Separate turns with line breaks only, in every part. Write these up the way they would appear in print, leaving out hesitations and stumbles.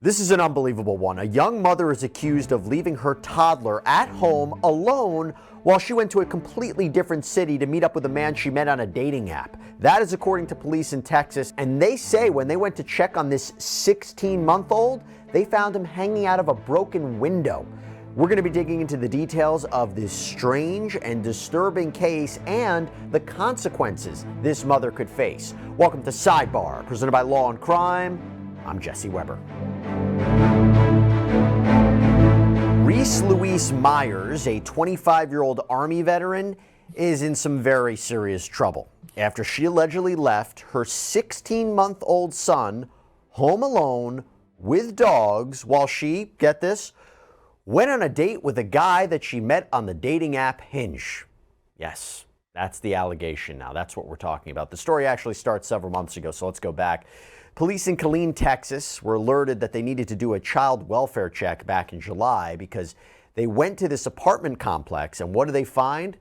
This is an unbelievable one. A young mother is accused of leaving her toddler at home alone while she went to a completely different city to meet up with a man she met on a dating app. That is according to police in Texas, and they say when they went to check on this 16-month-old, they found him hanging out of a broken window. We're going to be digging into the details of this strange and disturbing case and the consequences this mother could face. Welcome to Sidebar, presented by Law&Crime. I'm Jesse Weber. Reese Myers, a 25-year-old Army veteran, is in some very serious trouble after she allegedly left her 16-month-old son home alone with dogs while she, get this, went on a date with a guy that she met on the dating app Hinge. Yes, that's the allegation now. That's what we're talking about. The story actually starts several months ago, so let's go back. Police in Killeen, Texas were alerted that they needed to do a child welfare check back in July because they went to this apartment complex, and what do they find?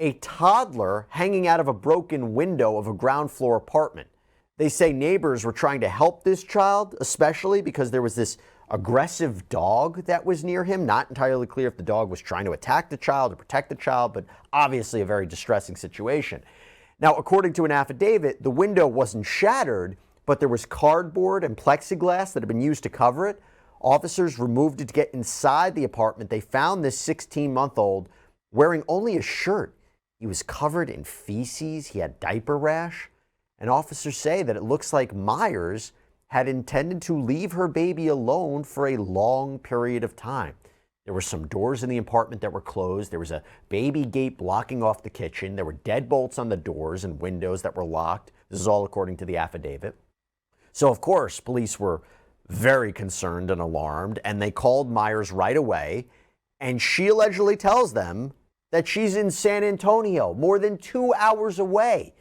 A toddler hanging out of a broken window of a ground floor apartment. They say neighbors were trying to help this child, especially because there was this aggressive dog that was near him. Not entirely clear if the dog was trying to attack the child or protect the child, but obviously a very distressing situation. Now, according to an affidavit, the window wasn't shattered, but there was cardboard and plexiglass that had been used to cover it. Officers removed it to get inside the apartment. They found this 16-month-old wearing only a shirt. He was covered in feces. He had diaper rash. And officers say that it looks like Myers had intended to leave her baby alone for a long period of time. There were some doors in the apartment that were closed. There was a baby gate blocking off the kitchen. There were deadbolts on the doors and windows that were locked. This is all according to the affidavit. So, of course, police were very concerned and alarmed, and they called Myers right away, and she allegedly tells them that she's in San Antonio, more than 2 hours away.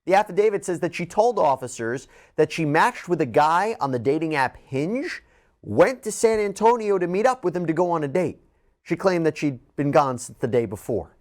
The affidavit says that she told officers that she matched with a guy on the dating app Hinge, went to San Antonio to meet up with him to go on a date. She claimed that she'd been gone since the day before.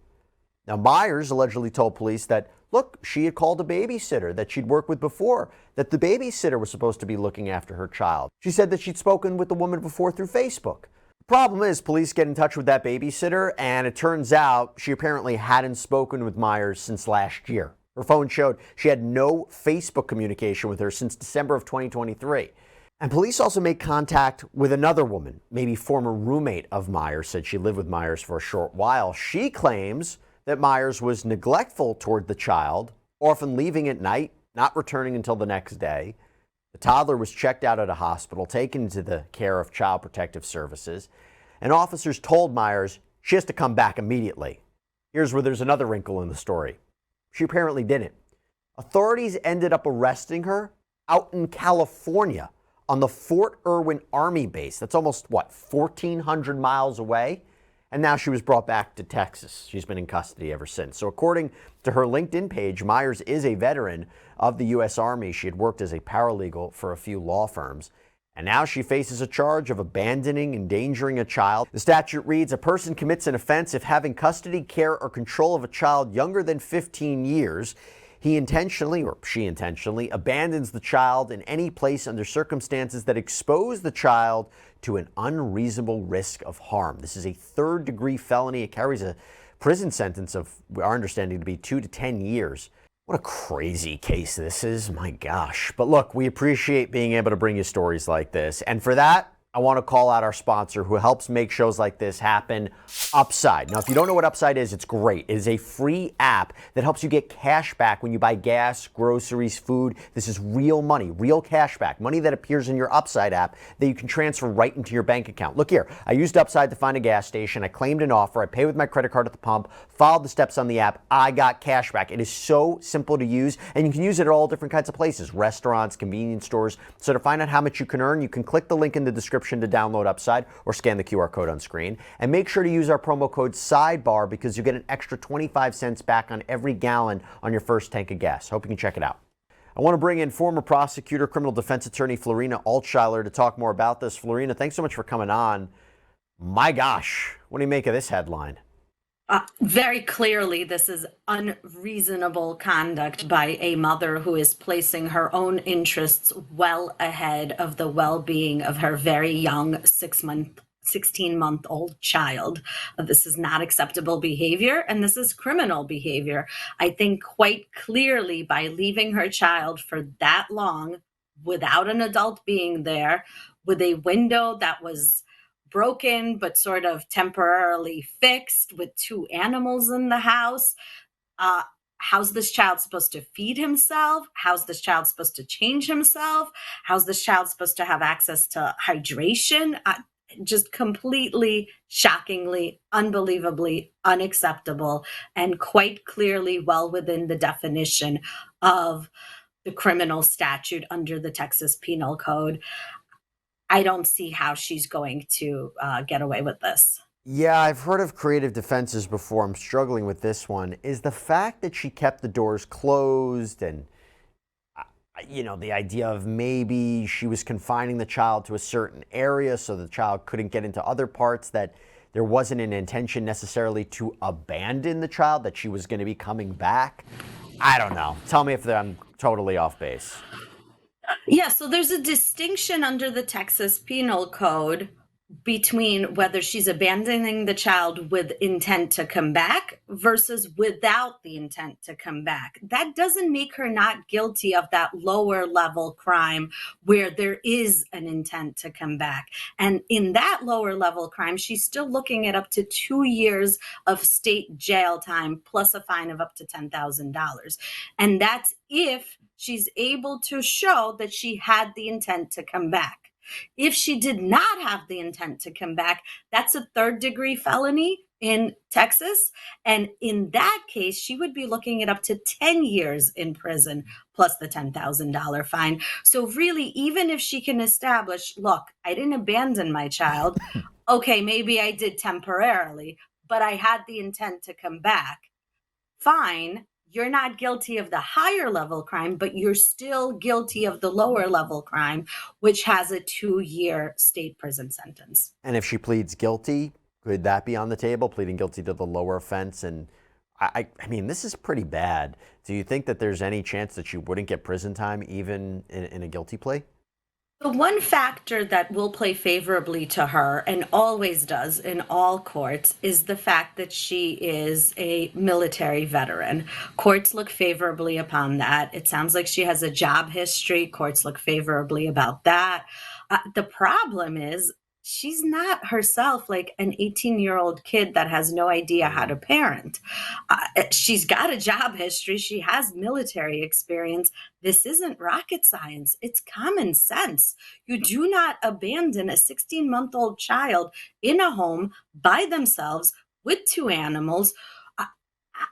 Now, Myers allegedly told police that, look, she had called a babysitter that she'd worked with before, that the babysitter was supposed to be looking after her child. She said that she'd spoken with the woman before through Facebook. The problem is police get in touch with that babysitter, and it turns out she apparently hadn't spoken with Myers since last year. Her phone showed she had no Facebook communication with her since December of 2023. And police also made contact with another woman, maybe former roommate of Myers, said she lived with Myers for a short while. She claims that Myers was neglectful toward the child, often leaving at night, not returning until the next day. The toddler was checked out at a hospital, taken into the care of Child Protective Services, and officers told Myers she has to come back immediately. Here's where there's another wrinkle in the story. She apparently didn't. Authorities ended up arresting her out in California on the Fort Irwin Army base. That's almost, 1,400 miles away? And now she was brought back to Texas. She's been in custody ever since. So according to her LinkedIn page, Myers is a veteran of the U.S. Army. She had worked as a paralegal for a few law firms. And now she faces a charge of abandoning, endangering a child. The statute reads, a person commits an offense if having custody, care, or control of a child younger than 15 years, he intentionally or she intentionally abandons the child in any place under circumstances that expose the child to an unreasonable risk of harm. This is a third-degree felony. It carries a prison sentence of, our understanding, to be 2 to 10 years. What a crazy case this is. My gosh. But look, we appreciate being able to bring you stories like this. And for that, I want to call out our sponsor who helps make shows like this happen, Upside. Now, if you don't know what Upside is, it's great. It is a free app that helps you get cash back when you buy gas, groceries, food. This is real money, real cash back, money that appears in your Upside app that you can transfer right into your bank account. Look here. I used Upside to find a gas station. I claimed an offer. I pay with my credit card at the pump, followed the steps on the app. I got cash back. It is so simple to use, and you can use it at all different kinds of places, restaurants, convenience stores. So to find out how much you can earn, you can click the link in the description to download Upside or scan the QR code on screen. And make sure to use our promo code SIDEBAR because you get an extra 25 cents back on every gallon on your first tank of gas. Hope you can check it out. I want to bring in former prosecutor, criminal defense attorney Florina Altshiler to talk more about this. Florina, thanks so much for coming on. My gosh, what do you make of this headline?
Very clearly, this is unreasonable conduct by a mother who is placing her own interests well ahead of the well being of her very young 16-month-old child. This is not acceptable behavior, and this is criminal behavior. I think quite clearly by leaving her child for that long without an adult being there, with a window that was broken but sort of temporarily fixed with two animals in the house. Uh, how's this child supposed to feed himself? How's this child supposed to change himself? How's this child supposed to have access to hydration? Just completely, shockingly, unbelievably unacceptable, and quite clearly well within the definition of the criminal statute under the Texas Penal Code. I don't see how she's going to get away with this.
Yeah, I've heard of creative defenses before. I'm struggling with this one. Is the fact that she kept the doors closed and, the idea of maybe she was confining the child to a certain area so the child couldn't get into other parts, that there wasn't an intention necessarily to abandon the child, that she was going to be coming back? I don't know. Tell me if I'm totally off base.
Yeah, so there's a distinction under the Texas Penal Code between whether she's abandoning the child with intent to come back versus without the intent to come back. That doesn't make her not guilty of that lower level crime where there is an intent to come back. And in that lower level crime, she's still looking at up to 2 years of state jail time plus a fine of up to $10,000. And that's if she's able to show that she had the intent to come back. If she did not have the intent to come back, that's a third-degree felony in Texas. And in that case, she would be looking at up to 10 years in prison plus the $10,000 fine. So really, even if she can establish, look, I didn't abandon my child. Okay, maybe I did temporarily, but I had the intent to come back. Fine, you're not guilty of the higher level crime, but you're still guilty of the lower level crime, which has a 2-year state prison sentence.
And if she pleads guilty, could that be on the table, pleading guilty to the lower offense? And I mean, this is pretty bad. Do you think that there's any chance that she wouldn't get prison time even in a guilty plea?
The one factor that will play favorably to her and always does in all courts is the fact that she is a military veteran. Courts look favorably upon that. It sounds like she has a job history. Courts look favorably about that. The problem is she's not herself like an 18-year-old kid that has no idea how to parent. She's got a job history. She has military experience. This isn't rocket science. It's common sense. You do not abandon a 16-month-old child in a home by themselves with two animals.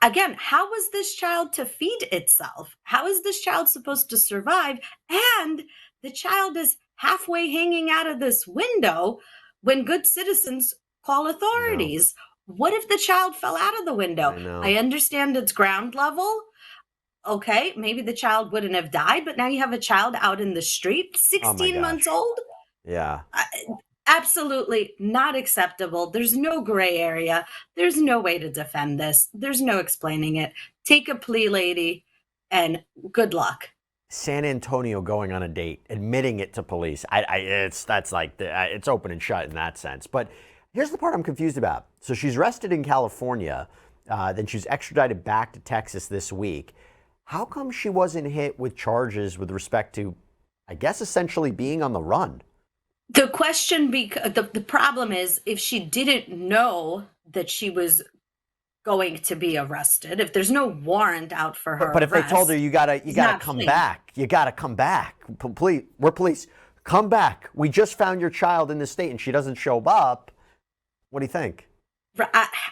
Again, how was this child to feed itself? How is this child supposed to survive? And the child is halfway hanging out of this window when good citizens call
I know.
authorities. What if the child fell out of the window?
I know.
I understand it's ground level. Okay, maybe the child wouldn't have died, but now you have a child out in the street,
Oh my
16 months
gosh.
old.
Yeah.
Absolutely not acceptable. There's no gray area. There's no way to defend this. There's no explaining it. Take a plea, lady, and good luck.
San Antonio going on a date, admitting it to police. That's like it's open and shut in that sense. But here's the part I'm confused about. So she's arrested in California, then she's extradited back to Texas this week. How come she wasn't hit with charges with respect to, I guess, essentially being on the run?
The problem is if she didn't know that she was going to be arrested, if there's no warrant out for
But
her
if they told her
arrest,
you
she's
gotta
not
come
fleeing.
back, you gotta come back. Police, we're police. Come back. We just found your child in the state, and she doesn't show up. What do you think?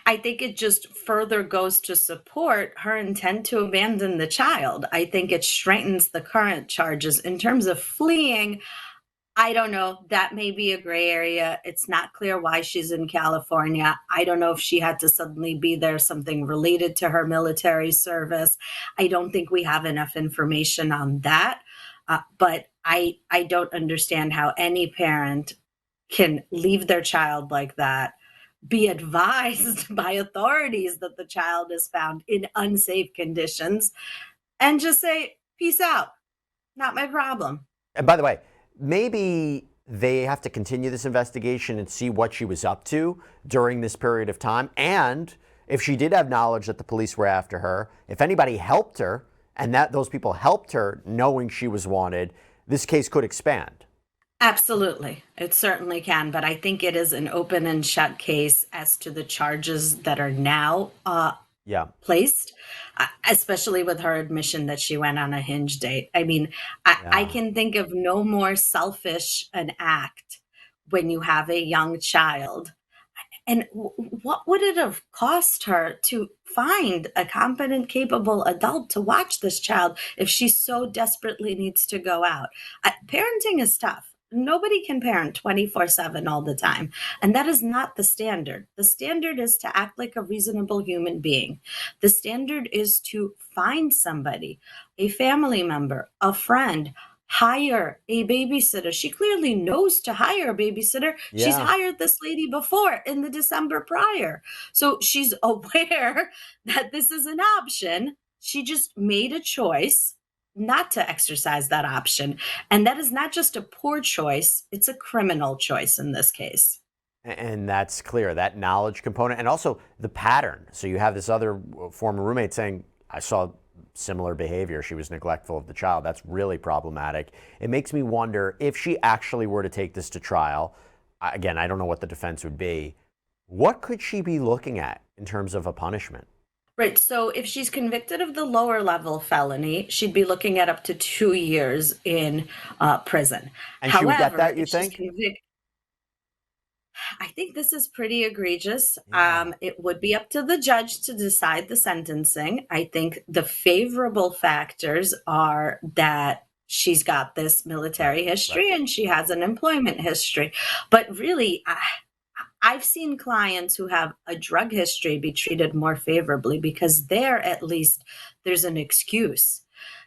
I think it just further goes to support her intent to abandon the child. I think it straightens the current charges. In terms of fleeing, I don't know. That may be a gray area. It's not clear why she's in California. I don't know if she had to suddenly be there, something related to her military service. I don't think we have enough information on that. But I don't understand how any parent can leave their child like that be advised by authorities that the child is found in unsafe conditions and just say, peace out, not my problem.
And by the way, maybe they have to continue this investigation and see what she was up to during this period of time. And if she did have knowledge that the police were after her, if anybody helped her and that those people helped her knowing she was wanted, this case could expand.
Absolutely. It certainly can. But I think it is an open and shut case as to the charges that are now
Yeah.
placed, especially with her admission that she went on a Hinge date. I mean, I
Yeah.
can think of no more selfish an act when you have a young child. And what would it have cost her to find a competent, capable adult to watch this child if she so desperately needs to go out? Parenting is tough. Nobody can parent 24/7 all the time. And that is not the standard. The standard is to act like a reasonable human being. The standard is to find somebody, a family member, a friend, hire a babysitter. She clearly knows to hire a babysitter. She's
Yeah.
hired this lady before in the December prior. So she's aware that this is an option. She just made a choice not to exercise that option. And that is not just a poor choice, it's a criminal choice in this case.
And that's clear, that knowledge component and also the pattern. So you have this other former roommate saying, I saw similar behavior. She was neglectful of the child. That's really problematic. It makes me wonder if she actually were to take this to trial. Again, I don't know what the defense would be. What could she be looking at in terms of a punishment?
Right. So if she's convicted of the lower level felony, she'd be looking at up to 2 years in prison.
And she would get
However,
that, you
if she's
think?
convicted, I think this is pretty egregious.
Yeah.
It would be up to the judge to decide the sentencing. I think the favorable factors are that she's got this military
Right.
history and she has an employment history. But really, I've seen clients who have a drug history be treated more favorably because there, at least, there's an excuse.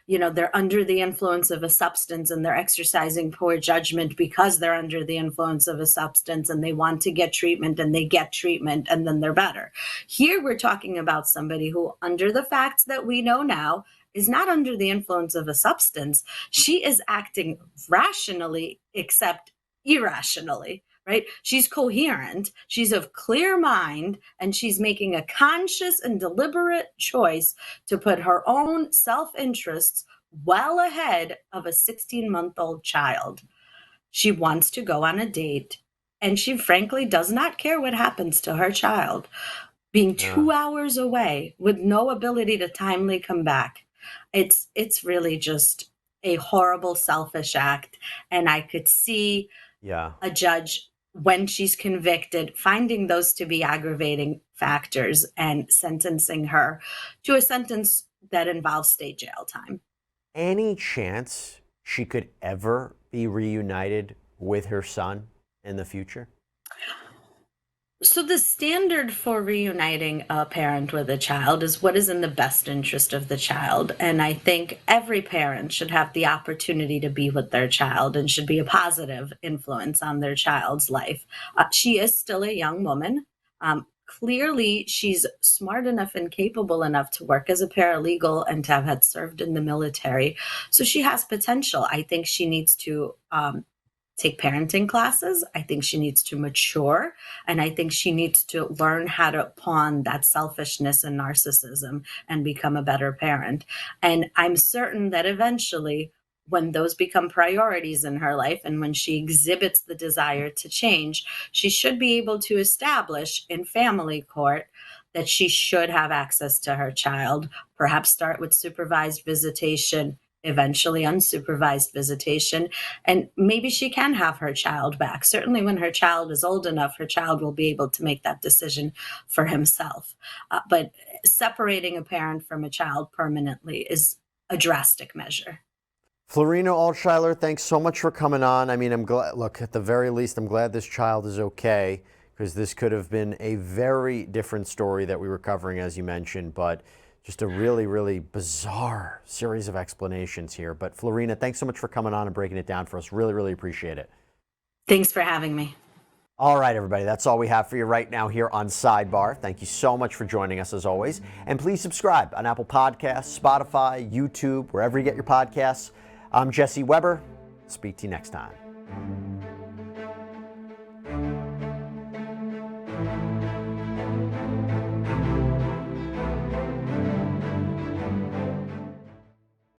You know, they're under the influence of a substance and they're exercising poor judgment because they're under the influence of a substance and they want to get treatment and they get treatment and then they're better. Here, we're talking about somebody who, under the facts that we know now, is not under the influence of a substance. She is acting rationally, except irrationally, right? She's coherent, she's of clear mind, and she's making a conscious and deliberate choice to put her own self interests well ahead of a 16-month-old child. She wants to go on a date, and she frankly does not care what happens to her child. Being
Yeah.
2 hours away with no ability to timely come back, it's really just a horrible, selfish act. And I could see
Yeah.
a judge, when she's convicted, finding those to be aggravating factors and sentencing her to a sentence that involves state jail time.
Any chance she could ever be reunited with her son in the future?
So, the standard for reuniting a parent with a child is what is in the best interest of the child. And I think every parent should have the opportunity to be with their child and should be a positive influence on their child's life. She is still a young woman. Clearly, she's smart enough and capable enough to work as a paralegal and to have had served in the military. So, she has potential. I think she needs to take parenting classes. I think she needs to mature. And I think she needs to learn how to pawn that selfishness and narcissism and become a better parent. And I'm certain that eventually, when those become priorities in her life and when she exhibits the desire to change, she should be able to establish in family court that she should have access to her child, perhaps start with supervised visitation, eventually unsupervised visitation, and maybe she can have her child back. Certainly, when her child is old enough, her child will be able to make that decision for himself. But separating a parent from a child permanently is a drastic measure.
Florina Altshiler, thanks so much for coming on. I mean, I'm glad, look, at the very least, I'm glad this child is okay because this could have been a very different story that we were covering, as you mentioned, but just a really, really bizarre series of explanations here. But Florina, thanks so much for coming on and breaking it down for us. Really, really appreciate it.
Thanks for having me.
All right, everybody, that's all we have for you right now here on Sidebar. Thank you so much for joining us as always. And please subscribe on Apple Podcasts, Spotify, YouTube, wherever you get your podcasts. I'm Jesse Weber. Speak to you next time.